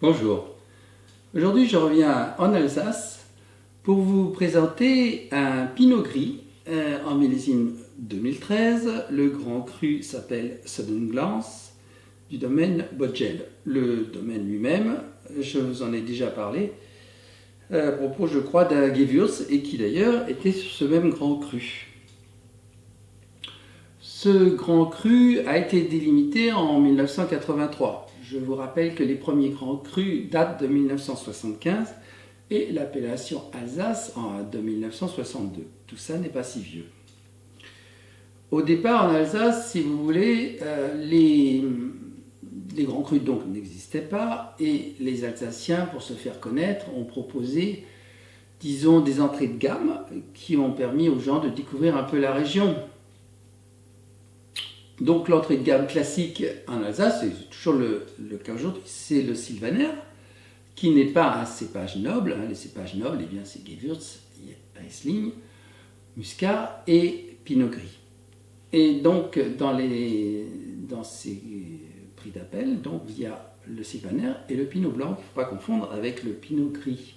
Bonjour, aujourd'hui je reviens en Alsace pour vous présenter un Pinot Gris en millésime 2013. Le grand cru s'appelle Sudden Glance du domaine Boggel. Le domaine lui-même, je vous en ai déjà parlé à propos, je crois, d'un Gewürz et qui d'ailleurs était sur ce même grand cru. Ce grand cru a été délimité en 1983. Je vous rappelle que les premiers grands crus datent de 1975 et l'appellation Alsace de 1962. Tout ça n'est pas si vieux. Au départ, en Alsace, si vous voulez, les grands crus donc n'existaient pas et les Alsaciens, pour se faire connaître, ont proposé, disons, des entrées de gamme qui ont permis aux gens de découvrir un peu la région. Donc l'entrée de gamme classique en Alsace, c'est toujours le cas aujourd'hui, c'est le Sylvaner, qui n'est pas un cépage noble. Les cépages nobles, eh bien, c'est Gewürz, Riesling, Muscat et Pinot Gris. Et donc dans ces prix d'appel, donc il y a le Sylvaner et le Pinot blanc, qu'il ne faut pas confondre avec le Pinot Gris.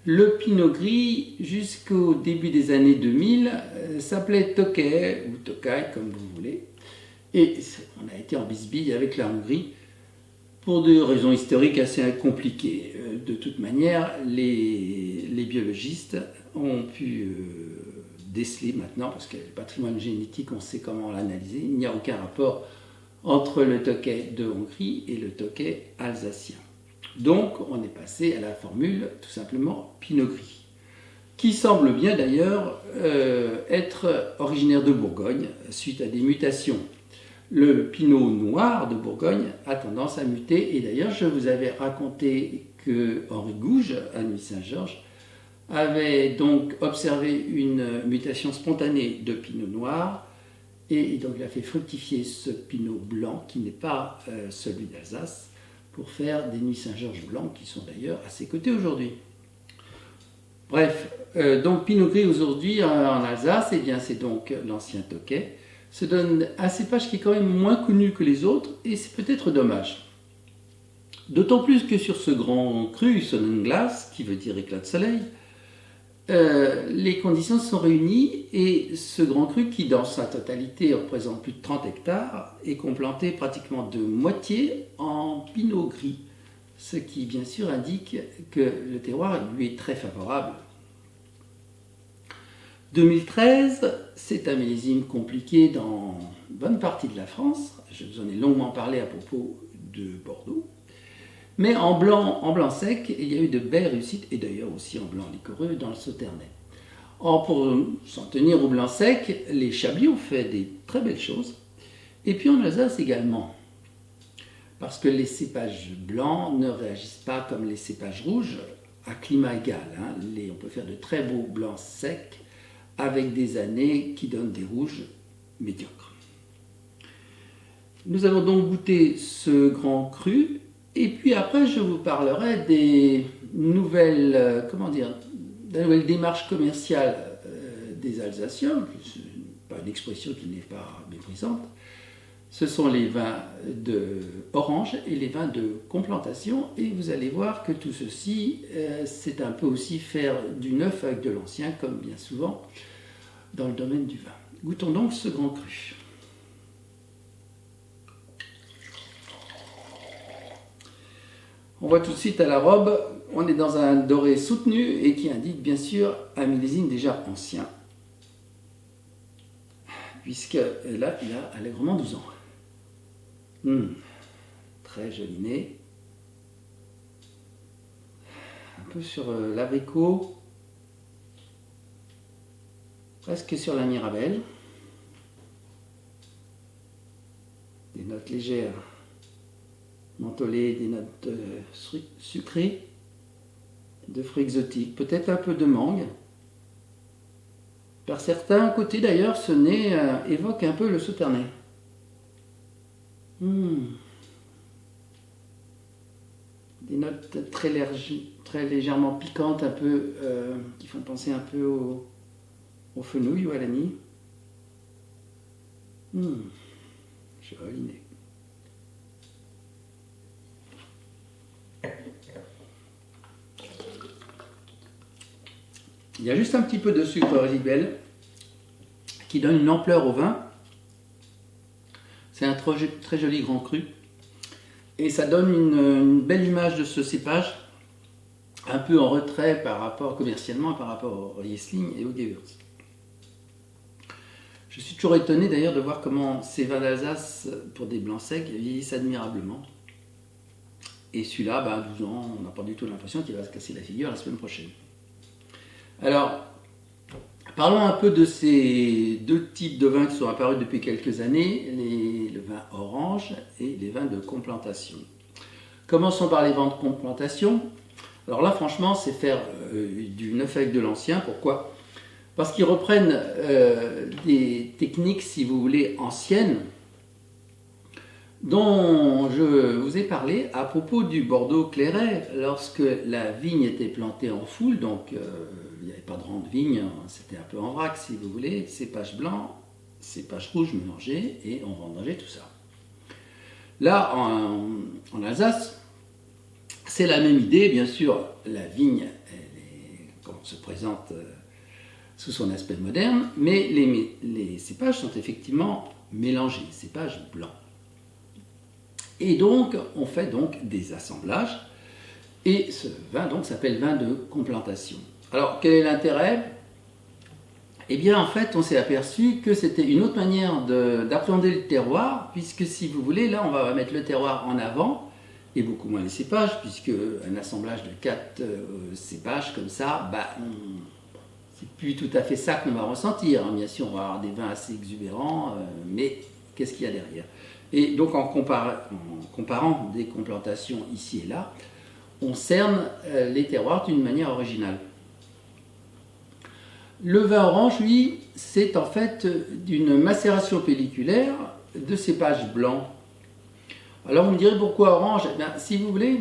Le Pinot Gris, jusqu'au début des années 2000, s'appelait Tokay, ou Tokay, comme vous voulez. Et on a été en bisbille avec la Hongrie pour des raisons historiques assez compliquées. De toute manière, les biologistes ont pu déceler maintenant, parce que le patrimoine génétique, on sait comment l'analyser, il n'y a aucun rapport entre le Tokay de Hongrie et le Tokay alsacien. Donc, on est passé à la formule tout simplement Pinot Gris, qui semble bien d'ailleurs être originaire de Bourgogne suite à des mutations. Le Pinot noir de Bourgogne a tendance à muter, et d'ailleurs je vous avais raconté que Henri Gouge, à Nuit-Saint-Georges, avait donc observé une mutation spontanée de Pinot noir, et donc il a fait fructifier ce Pinot blanc, qui n'est pas celui d'Alsace, pour faire des Nuits Saint-Georges blancs qui sont d'ailleurs à ses côtés aujourd'hui. Bref, donc Pinot Gris aujourd'hui en Alsace, eh bien c'est donc l'ancien Tokay. Se donne un cépage qui est quand même moins connu que les autres et c'est peut-être dommage. D'autant plus que sur ce grand cru, Sonnenglas, qui veut dire éclat de soleil, les conditions sont réunies et ce grand cru, qui dans sa totalité représente plus de 30 hectares, est complanté pratiquement de moitié en Pinot Gris, ce qui bien sûr indique que le terroir lui est très favorable. 2013, c'est un millésime compliqué dans une bonne partie de la France. Je vous en ai longuement parlé à propos de Bordeaux. Mais en blanc sec, il y a eu de belles réussites, et d'ailleurs aussi en blanc liquoreux dans le Sauternais. Or, pour s'en tenir au blanc sec, les Chablis ont fait des très belles choses. Et puis en Alsace également. Parce que les cépages blancs ne réagissent pas comme les cépages rouges à climat égal. On peut faire de très beaux blancs secs avec des années qui donnent des rouges médiocres. Nous allons donc goûter ce grand cru. Et puis après, je vous parlerai des nouvelles, de la nouvelle démarche commerciale des Alsaciens. C'est pas une expression qui n'est pas méprisante. Ce sont les vins d'orange et les vins de complantation. Et vous allez voir que tout ceci, c'est un peu aussi faire du neuf avec de l'ancien, comme bien souvent dans le domaine du vin. Goûtons donc ce grand cru. On voit tout de suite à la robe, on est dans un doré soutenu et qui indique bien sûr un millésime déjà ancien, puisque là il a allègrement 12 ans. Très joli nez, un peu sur l'abricot, presque sur la mirabelle, des notes légères, mentholées, des notes sucrées, de fruits exotiques, peut-être un peu de mangue. Par certains côtés d'ailleurs, ce nez évoque un peu le Sauternais. Des notes très légèrement piquantes, un peu, qui font penser un peu au fenouil ou à l'anis. Joli nez. Il y a juste un petit peu de sucre résiduel qui donne une ampleur au vin. C'est un très joli grand cru. Et ça donne une belle image de ce cépage, un peu en retrait commercialement par rapport au Riesling et au Gewürz. Je suis toujours étonné d'ailleurs de voir comment ces vins d'Alsace, pour des blancs secs, vieillissent admirablement. Et celui-là, à 12 ans, on n'a pas du tout l'impression qu'il va se casser la figure la semaine prochaine. Alors, parlons un peu de ces deux types de vins qui sont apparus depuis quelques années, le vin orange et les vins de complantation. Commençons par les vins de complantation. Alors là, franchement, c'est faire du neuf avec de l'ancien. Pourquoi ? Parce qu'ils reprennent des techniques, si vous voulez, anciennes, dont je vous ai parlé à propos du Bordeaux Clairet, lorsque la vigne était plantée en foule, donc il n'y avait pas de rang de vigne, c'était un peu en vrac si vous voulez, cépage blanc, cépage rouge mélangés, et on vendangeait tout ça. Là, en Alsace, c'est la même idée, bien sûr, la vigne, comme on se présente sous son aspect moderne, mais les cépages sont effectivement mélangés, cépages blancs. Et donc, on fait donc des assemblages, et ce vin donc s'appelle vin de complantation. Alors, quel est l'intérêt ? Eh bien, en fait, on s'est aperçu que c'était une autre manière d'appréhender le terroir, puisque si vous voulez, là, on va mettre le terroir en avant, et beaucoup moins les cépages, puisque un assemblage de 4 cépages comme ça, c'est plus tout à fait ça qu'on va ressentir. Bien sûr, on va avoir des vins assez exubérants, mais qu'est-ce qu'il y a derrière ? Et donc, en comparant des complantations ici et là, on cerne les terroirs d'une manière originale. Le vin orange, lui, c'est en fait d'une macération pelliculaire de cépages blancs. Alors, vous me direz pourquoi orange ? Eh bien, si vous voulez,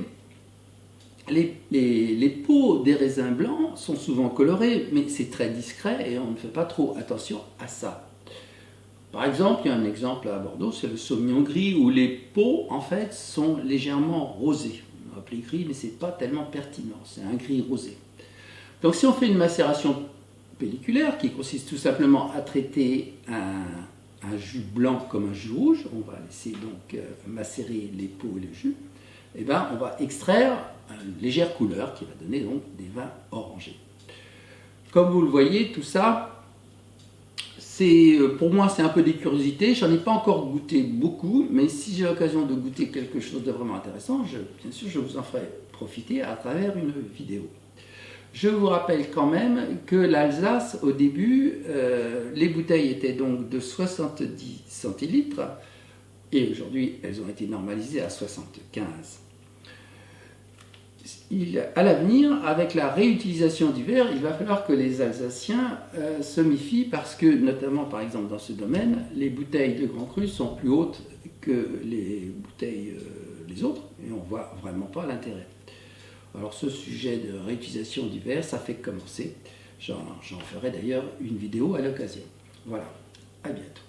les peaux des raisins blancs sont souvent colorées, mais c'est très discret et on ne fait pas trop attention à ça. Par exemple, il y a un exemple à Bordeaux, c'est le Sauvignon gris, où les peaux, en fait, sont légèrement rosées. On va appeler gris, mais ce n'est pas tellement pertinent, c'est un gris rosé. Donc si on fait une macération pelliculaire, qui consiste tout simplement à traiter un jus blanc comme un jus rouge, on va laisser donc macérer les peaux et le jus, et on va extraire une légère couleur qui va donner donc des vins orangés. Comme vous le voyez, tout ça, pour moi, c'est un peu des curiosités. J'en ai pas encore goûté beaucoup, mais si j'ai l'occasion de goûter quelque chose de vraiment intéressant, bien sûr, je vous en ferai profiter à travers une vidéo. Je vous rappelle quand même que l'Alsace, au début, les bouteilles étaient donc de 70 centilitres, et aujourd'hui, elles ont été normalisées à 75. À l'avenir, avec la réutilisation du verre, il va falloir que les Alsaciens se méfient parce que, notamment par exemple dans ce domaine, les bouteilles de Grand Cru sont plus hautes que les bouteilles les autres et on ne voit vraiment pas l'intérêt. Alors ce sujet de réutilisation du verre, ça fait commencer. J'en ferai d'ailleurs une vidéo à l'occasion. Voilà, à bientôt.